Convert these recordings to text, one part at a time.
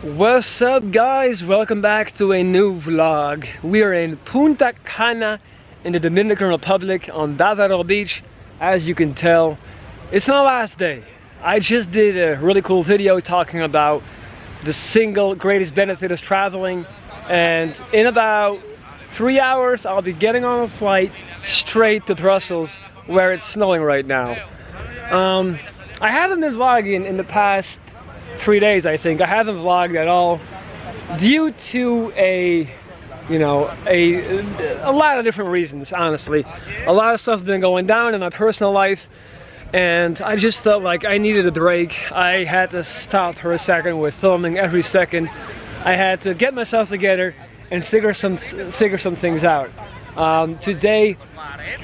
What's up guys, welcome back to a new vlog. We are in Punta Cana in the Dominican Republic on Davao Beach. As you can tell, it's my last day. I just did a really cool video talking about the single greatest benefit of traveling, and in about 3 hours I'll be getting on a flight straight to Brussels where it's snowing right now. I haven't been vlogging in the past 3 days. I think I haven't vlogged at all due to a lot of different reasons. Honestly, a lot of stuff has been going down in my personal life, and I just felt like I needed a break. I had to stop for a second with filming every second. I had to get myself together and figure some things out. Today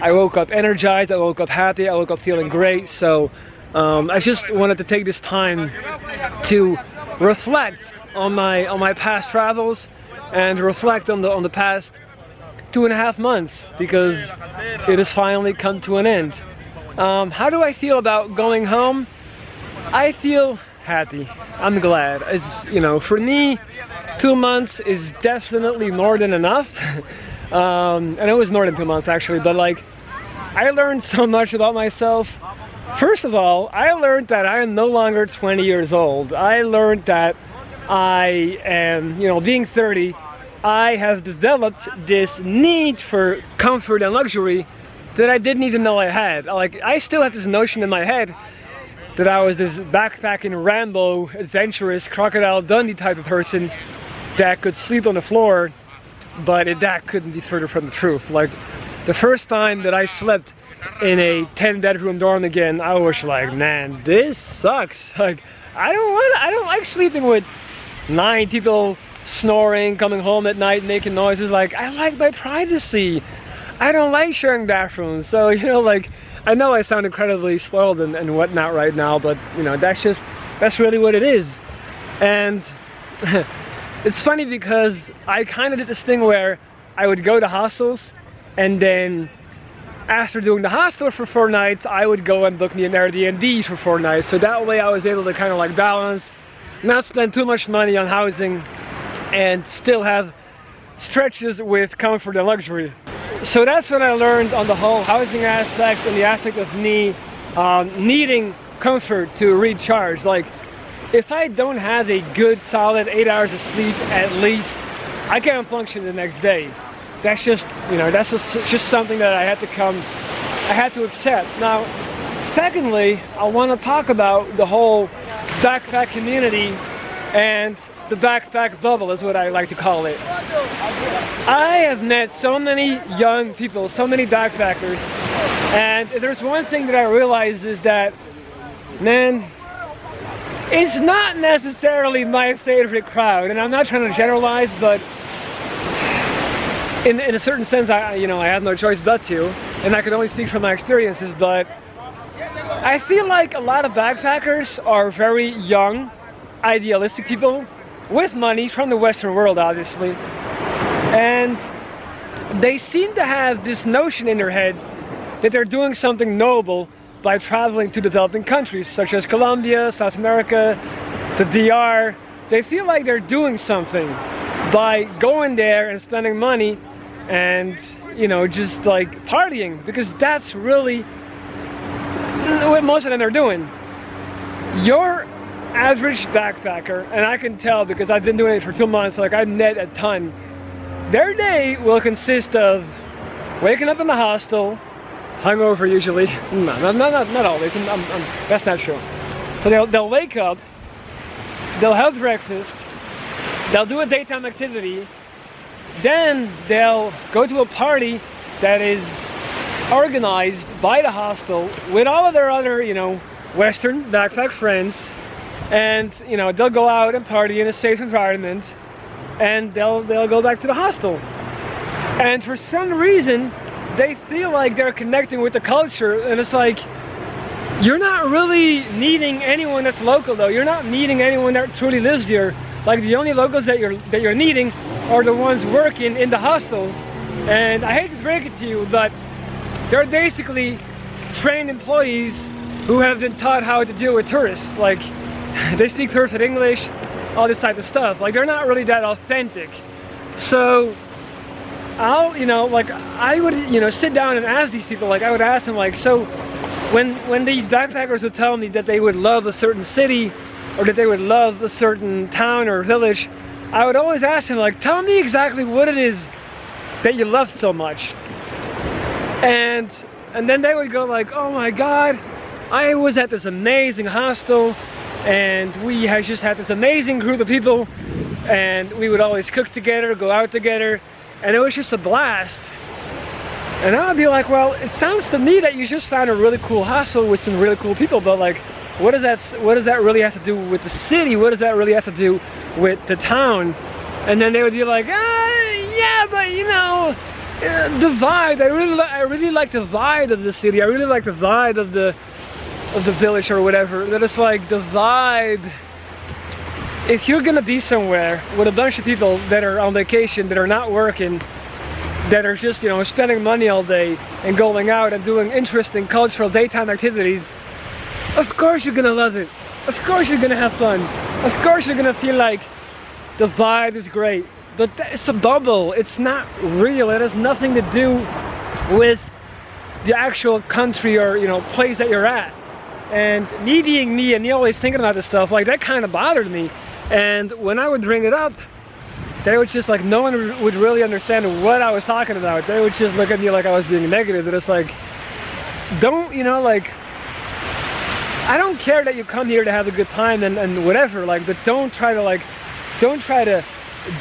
I woke up energized, I woke up happy, I woke up feeling great. So I just wanted to take this time to reflect on my past travels and reflect on the past 2.5 months, because it has finally come to an end. How do I feel about going home? I feel happy. I'm glad. It's, for me, 2 months is definitely more than enough. And it was more than 2 months actually, but like, I learned so much about myself. First of all, I learned that I am no longer 20 years old. I learned that I am, being 30, I have developed this need for comfort and luxury that I didn't even know I had. Like, I still had this notion in my head that I was this backpacking Rambo, adventurous, Crocodile Dundee type of person that could sleep on the floor, but that couldn't be further from the truth. Like, the first time that I slept in a 10-bedroom dorm again, I was like, man, this sucks. Like, I don't like sleeping with 9 people snoring, coming home at night, making noises. Like, I like my privacy. I don't like sharing bathrooms. So, like, I know I sound incredibly spoiled and whatnot right now, but, that's really what it is. And it's funny because I kind of did this thing where I would go to hostels, and then after doing the hostel for 4 nights, I would go and book me an Airbnb for 4 nights. So that way I was able to kind of like balance, not spend too much money on housing, and still have stretches with comfort and luxury. So that's what I learned on the whole housing aspect and the aspect of me needing comfort to recharge. Like, if I don't have a good solid 8 hours of sleep at least, I can't function the next day. That's just, that's just something that I had to accept. Now, secondly, I want to talk about the whole backpack community and the backpack bubble is what I like to call it. I have met so many young people, so many backpackers, and if there's one thing that I realized is that, man, it's not necessarily my favorite crowd, and I'm not trying to generalize, but in a certain sense, I have no choice but to, and I can only speak from my experiences, but I feel like a lot of backpackers are very young, idealistic people with money from the Western world, obviously, and they seem to have this notion in their head that they're doing something noble by traveling to developing countries such as Colombia, South America, the DR. They feel like they're doing something by going there and spending money and, just like partying, because that's really what most of them are doing. Your average backpacker, and I can tell because I've been doing it for 2 months, like I've met a ton, their day will consist of waking up in the hostel, hungover usually. Not always, that's not true. So they'll wake up, they'll have breakfast, they'll do a daytime activity, then they'll go to a party that is organized by the hostel with all of their other, Western backpack friends, and they'll go out and party in a safe environment, and they'll go back to the hostel. And for some reason, they feel like they're connecting with the culture, and it's like, you're not really meeting anyone that's local though. You're not meeting anyone that truly lives here. Like, the only locals that you're meeting are the ones working in the hostels. And I hate to break it to you, but they're basically trained employees who have been taught how to deal with tourists. Like, they speak perfect English, all this type of stuff. Like, they're not really that authentic. So I'll, you know, like, I would, you know, sit down and ask these people, like, I would ask them, like, so when these backpackers would tell me that they would love a certain city or that they would love a certain town or village, I would always ask them, like, tell me exactly what it is that you love so much. And then they would go like, oh my God, I was at this amazing hostel and we had just had this amazing group of people and we would always cook together, go out together, and it was just a blast. And I would be like, well, it sounds to me that you just found a really cool hostel with some really cool people, but like, what does that really have to do with the city? What does that really have to do with the town? And then they would be like, yeah, but you know, the vibe, I really like the vibe of the city. I really like the vibe of the village or whatever. That it's like the vibe. If you're gonna be somewhere with a bunch of people that are on vacation, that are not working, that are just, you know, spending money all day and going out and doing interesting cultural daytime activities, of course you're gonna love it. Of course you're gonna have fun. Of course you're gonna feel like the vibe is great. But it's a bubble. It's not real. It has nothing to do with the actual country or, you know, place that you're at. And me being me and me always thinking about this stuff, like, that kind of bothered me. And when I would bring it up, they would just, like, no one would really understand what I was talking about. They would just look at me like I was being negative. And it's like, don't, you know, like, I don't care that you come here to have a good time and whatever, like, but don't try to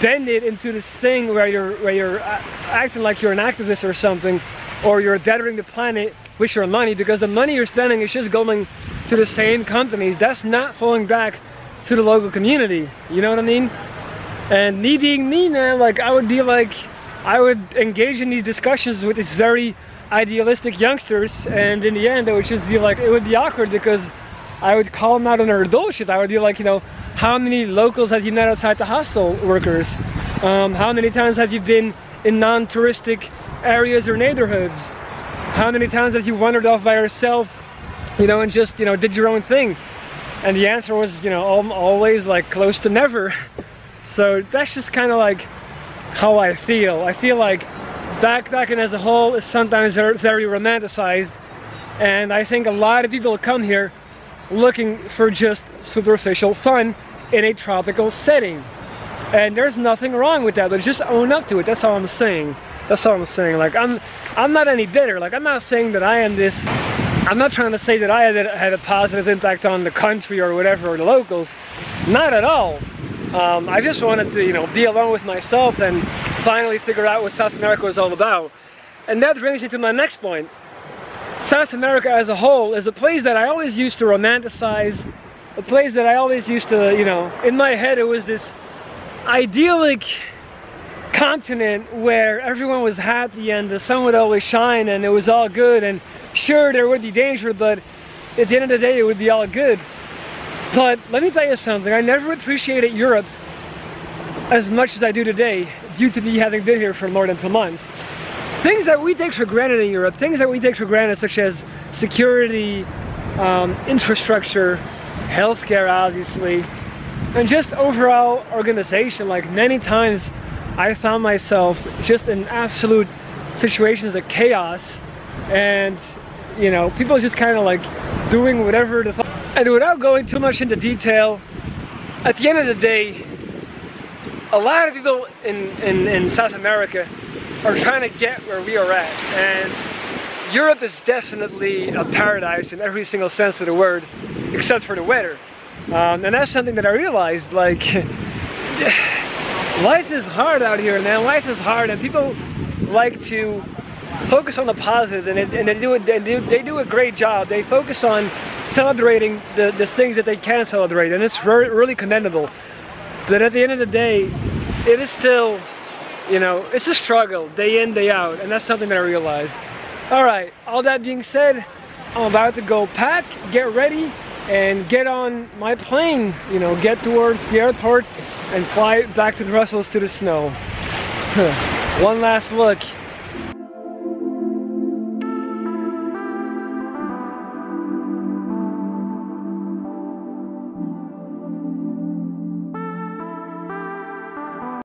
bend it into this thing where you're acting like you're an activist or something, or you're bettering the planet with your money, because the money you're spending is just going to the same companies. That's not falling back to the local community. You know what I mean? And me being me, man, like, I would engage in these discussions with these very idealistic youngsters, and in the end it would just be like, it would be awkward because I would call them out on their bullshit. I would be like, you know, how many locals have you met outside the hostel workers? How many times have you been in non-touristic areas or neighborhoods? How many times have you wandered off by yourself, you know, and just, you know, did your own thing? And the answer was, you know, always like close to never. So that's just kind of like how I feel. I feel like backpacking as a whole is sometimes very romanticized, and I think a lot of people come here looking for just superficial fun in a tropical setting, and there's nothing wrong with that. But just own up to it. That's all I'm saying. That's all I'm saying. Like, I'm not any bitter. Like, I'm not saying that I am this. I'm not trying to say that I had a positive impact on the country or whatever, or the locals. Not at all. I just wanted to, you know, be alone with myself and finally figure out what South America was all about. And that brings me to my next point. South America as a whole is a place that I always used to romanticize, a place that I always used to, you know, in my head it was this idyllic continent where everyone was happy and the sun would always shine and it was all good, and sure, there would be danger, but at the end of the day it would be all good. But let me tell you something, I never appreciated Europe as much as I do today, due to me having been here for more than 2 months. Things that we take for granted in Europe, things that we take for granted such as security, infrastructure, healthcare obviously, and just overall organization. Like, many times I found myself just in absolute situations of chaos, and, you know, people just kind of like doing whatever the fuck. And without going too much into detail, at the end of the day, a lot of people in South America are trying to get where we are at, and Europe is definitely a paradise in every single sense of the word, except for the weather. And that's something that I realized, like, life is hard out here, man. Life is hard, and people like to focus on the positive, and they do a great job. They focus on celebrating the things that they can celebrate, and it's really commendable. But at the end of the day, it is still, you know, it's a struggle day in, day out, and that's something that I realized. Alright, all that being said, I'm about to go pack, get ready, and get on my plane, you know, get towards the airport and fly back to Brussels to the snow. One last look